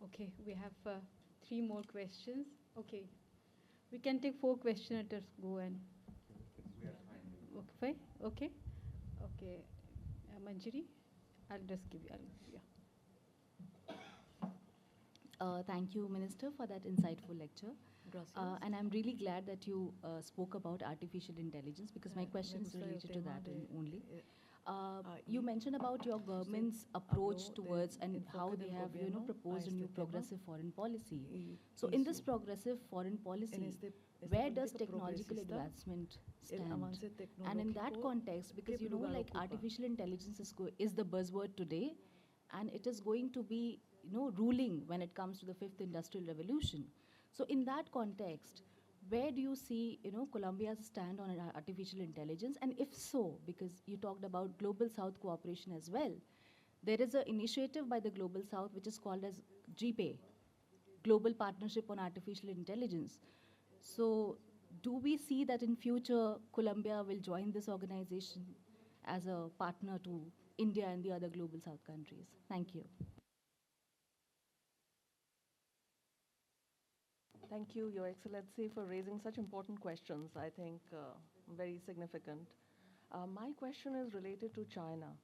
Okay, we have 3 more questions. Okay, we can take 4 questions at a go and. Okay, okay, okay. Manjari, I'll just give you. Thank you, Minister, for that insightful lecture. And I'm really glad that you spoke about artificial intelligence, because my question is related to that only. You mentioned about your government's approach towards and how they have, proposed a new progressive foreign policy. So in this progressive foreign policy, where does technological advancement stand? And in that context, because like artificial intelligence is the buzzword today, and it is going to be, ruling when it comes to the 5th industrial revolution. So in that context, where do you see, Colombia's stand on artificial intelligence? And if so, because you talked about Global South cooperation as well, there is an initiative by the Global South which is called as GPAY, Global Partnership on Artificial Intelligence. So do we see that in future Colombia will join this organization as a partner to India and the other Global South countries? Thank you. Thank you, Your Excellency, for raising such important questions, I think very significant. My question is related to China.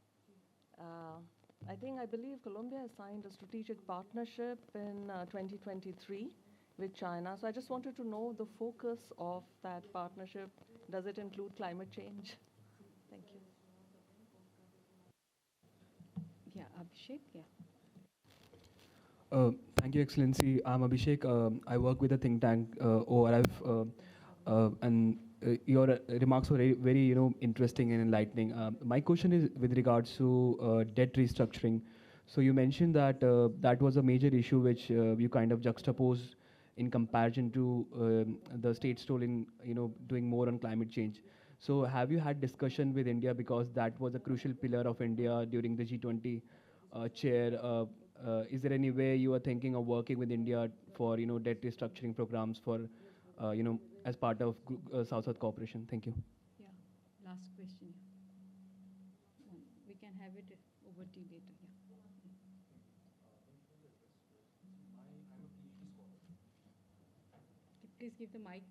I believe Colombia has signed a strategic partnership in 2023 with China. So I just wanted to know the focus of that partnership. Does it include climate change? Thank you. Yeah, Abhishek, yeah. Thank you, Excellency. I'm Abhishek. I work with a think tank, ORF, and your remarks were very, interesting and enlightening. My question is with regards to debt restructuring. So you mentioned that that was a major issue which you kind of juxtaposed in comparison to the state's role in, doing more on climate change. So have you had discussion with India, because that was a crucial pillar of India during the G20 chair? Is there any way you are thinking of working with India for, debt restructuring programs for, as part of South-South cooperation? Thank you. Yeah, last question. We can have it over tea later. Yeah. Please give the mic.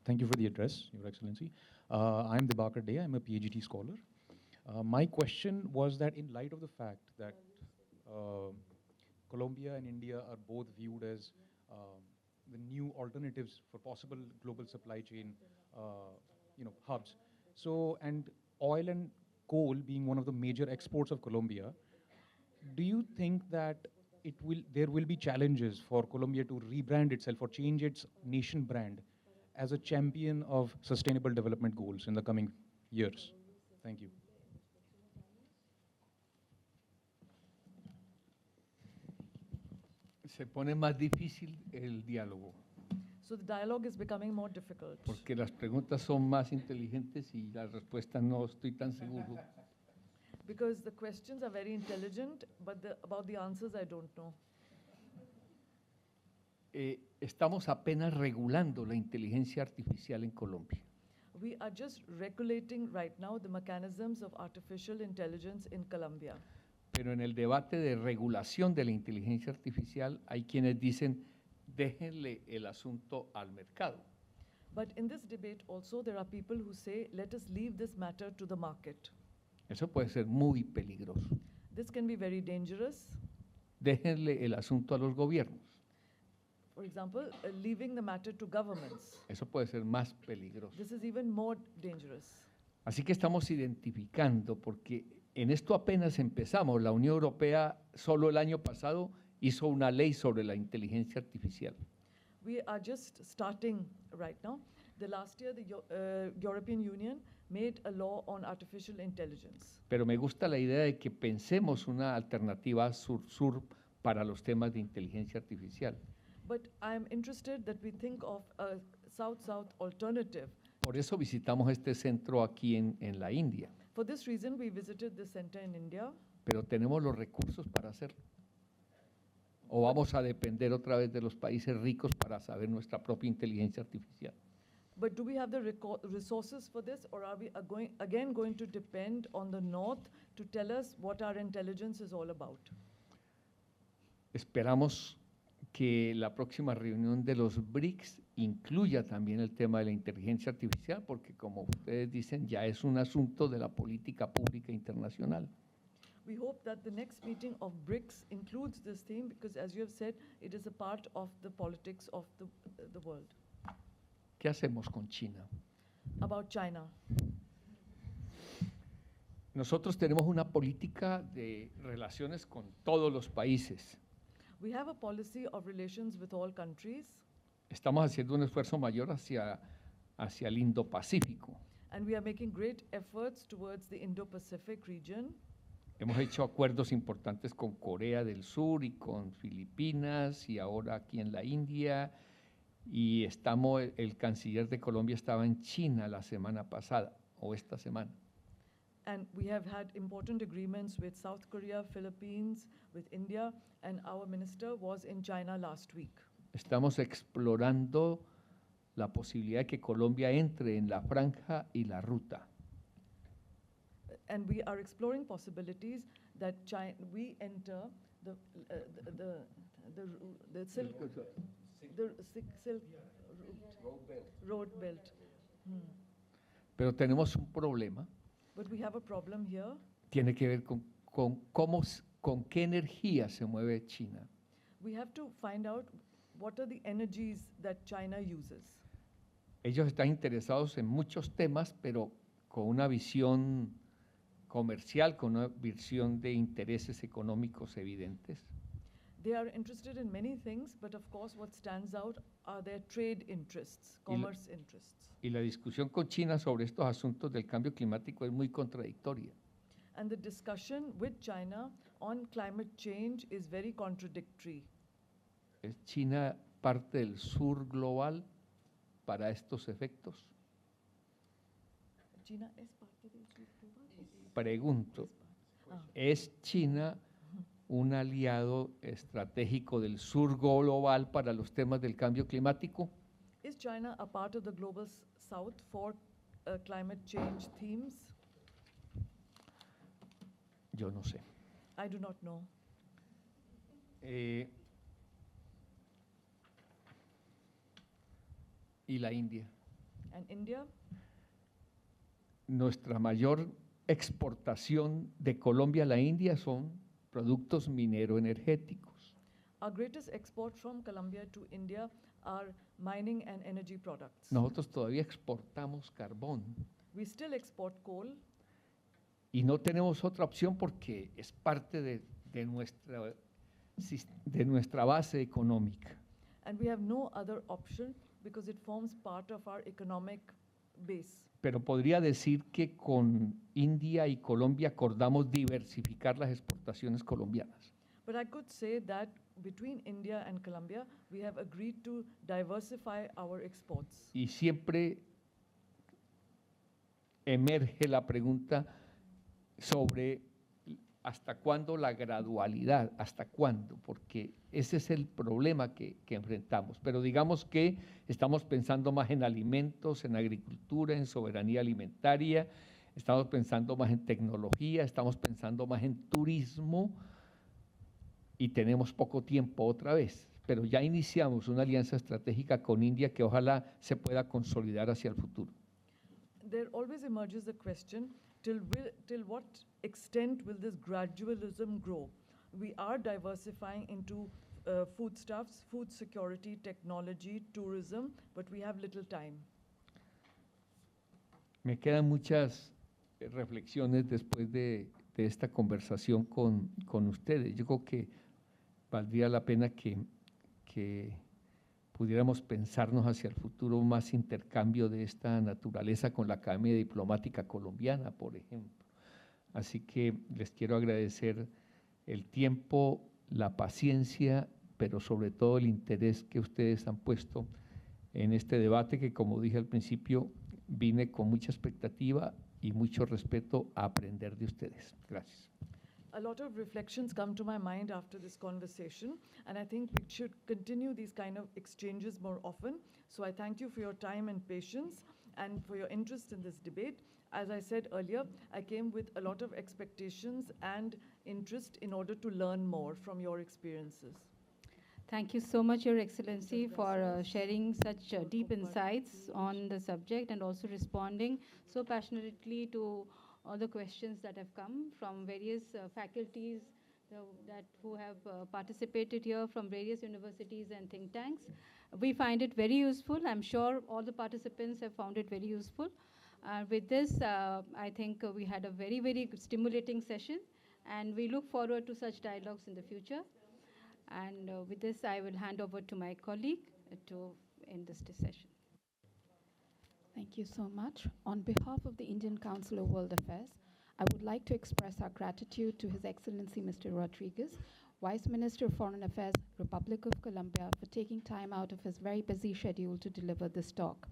Thank you for the address, Your Excellency. I'm Dibakar Dey. I'm a PhD scholar. My question was that in light of the fact that Colombia and India are both viewed as the new alternatives for possible global supply chain, hubs. So, and oil and coal being one of the major exports of Colombia, do you think that there will be challenges for Colombia to rebrand itself or change its nation brand as a champion of sustainable development goals in the coming years? Thank you. Se pone más difícil el diálogo. So the dialogue is becoming more difficult. Porque las preguntas son más inteligentes y las respuestas no estoy tan seguro. Because the questions are very intelligent, but about the answers I don't know. Estamos apenas regulando la inteligencia artificial en Colombia. We are just regulating right now the mechanisms of artificial intelligence in Colombia. Pero en el debate de regulación de la inteligencia artificial hay quienes dicen, déjenle el asunto al mercado. But in this debate also there are people who say, let us leave this matter to the market. Eso puede ser muy peligroso. This can be very dangerous. Déjenle el asunto a los gobiernos. For example, leaving the matter to governments. Eso puede ser más peligroso. This is even more dangerous. Así que estamos identificando, porque en esto apenas empezamos. La Unión Europea solo el año pasado hizo una ley sobre la inteligencia artificial. We are just starting right now. The last year, the European Union made a law on artificial intelligence. Pero me gusta la idea de que pensemos una alternativa sur-sur para los temas de inteligencia artificial. But I'm interested that we think of a South-South alternative. Por eso visitamos este centro aquí en la India, For this reason, we visited the center in India. pero tenemos los recursos para hacerlo. ¿O vamos a depender otra vez de los países ricos para saber nuestra propia inteligencia artificial? But do we have the resources for this, or are we going to depend on the North to tell us what our intelligence is all about? Esperamos que la próxima reunión de los BRICS incluya también el tema de la inteligencia artificial, porque como ustedes dicen, ya es un asunto de la política pública internacional. We hope that the next meeting of BRICS includes this theme, because as you have said, it is a part of the politics of the world. ¿Qué hacemos con China? About China. Nosotros tenemos una política de relaciones con todos los países. We have a policy of relations with all countries, Estamos haciendo un esfuerzo mayor hacia el Indo-Pacífico. and we are making great efforts towards the Indo-Pacific region. Hemos hecho acuerdos importantes con Corea del Sur y con Filipinas y ahora aquí en la India. Y el canciller de Colombia estaba en China la semana pasada o esta semana. And we have had important agreements with South Korea, Philippines, with India, and our minister was in China last week. Estamos explorando la posibilidad de que Colombia entre en la franja y la ruta. And we are exploring possibilities that we enter the silk road belt. Pero tenemos un problema. But we have a problem here. Tiene que ver con qué energía se mueve China. We have to find out what are the energies that China uses. Ellos están interesados en muchos temas, pero con una visión comercial, con una visión de intereses económicos evidentes. They are interested in many things, but of course what stands out are their trade interests, commerce interests. Y la discusión con China sobre estos asuntos del cambio climático es muy contradictoria. And the discussion with China on climate change is very contradictory. ¿Es China parte del sur global para estos efectos? China es parte del sur global. Pregunto, ¿es China un aliado estratégico del sur global para los temas del cambio climático? Is China a part of the global south for climate change themes? Yo no sé. I do not know. ¿Y la India? And India? Nuestra mayor exportación de Colombia a la India son productos minero-energéticos. Our greatest export from Colombia to India are mining and energy products. Nosotros todavía exportamos carbón We still export coal, y no tenemos otra opción porque es parte de nuestra base económica. and we have no other option because it forms part of our economic base. Pero podría decir que con India y Colombia acordamos diversificar las exportaciones colombianas. But I could say that between India and Colombia, we have agreed to diversify our exports. Y siempre emerge la pregunta sobre hasta cuándo la gradualidad, hasta cuándo, porque ese es el problema que enfrentamos. Pero digamos que estamos pensando más en alimentos, en agricultura, en soberanía alimentaria, estamos pensando más en tecnología, estamos pensando más en turismo y tenemos poco tiempo otra vez. Pero ya iniciamos una alianza estratégica con India que ojalá se pueda consolidar hacia el futuro. There always emerges the question, till what extent will this gradualism grow? We are diversifying into foodstuffs, food security, technology, tourism, but we have little time. Me quedan muchas reflexiones después de esta conversación con ustedes. Yo creo que valdría la pena que pudiéramos pensarnos hacia el futuro más intercambio de esta naturaleza con la Academia Diplomática Colombiana, por ejemplo. Así que les quiero agradecer el tiempo, la paciencia, pero sobre todo el interés que ustedes han puesto en este debate que, como dije al principio, vine con mucha expectativa y mucho respeto a aprender de ustedes. Gracias. A lot of reflections come to my mind after this conversation, and I think we should continue these kind of exchanges more often. So I thank you for your time and patience and for your interest in this debate. As I said earlier, I came with a lot of expectations and interest in order to learn more from your experiences. Thank you so much, Your Excellency, for sharing such deep insights on the subject and also responding so passionately to all the questions that have come from various faculties who have participated here from various universities and think tanks. We find it very useful. I'm sure all the participants have found it very useful. With this, I think we had a very, very stimulating session, and we look forward to such dialogues in the future. And with this, I will hand over to my colleague to end this session. Thank you so much. On behalf of the Indian Council of World Affairs, I would like to express our gratitude to His Excellency Mr. Rodriguez, Vice Minister of Foreign Affairs, Republic of Colombia, for taking time out of his very busy schedule to deliver this talk.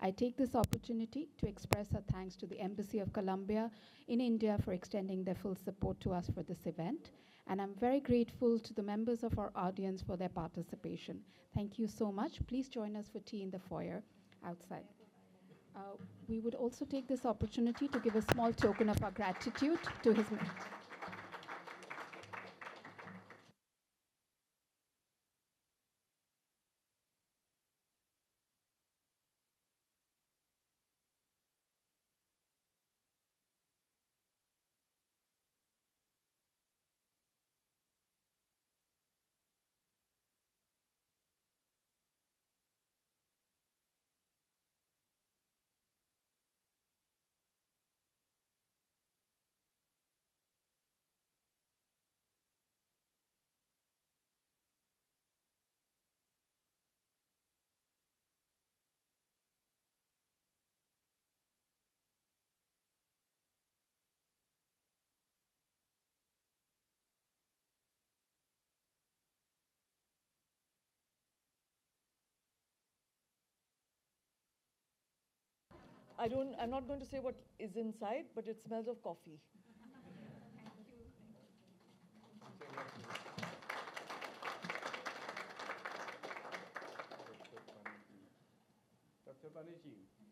I take this opportunity to express our thanks to the Embassy of Colombia in India for extending their full support to us for this event. And I'm very grateful to the members of our audience for their participation. Thank you so much. Please join us for tea in the foyer outside. We would also take this opportunity to give a small token of our gratitude to his... I'm not going to say what is inside, but it smells of coffee. Dr. Banerjee.